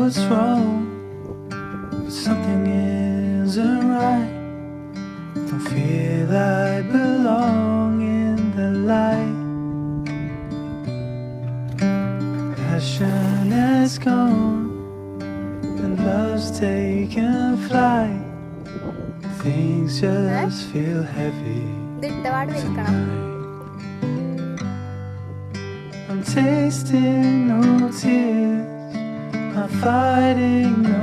what's wrong, but something isn't right. Don't feel I belong in the light. Passion has gone and love's taken flight. Things just feel heavy tonight. I'm tasting no tears, I'm fighting no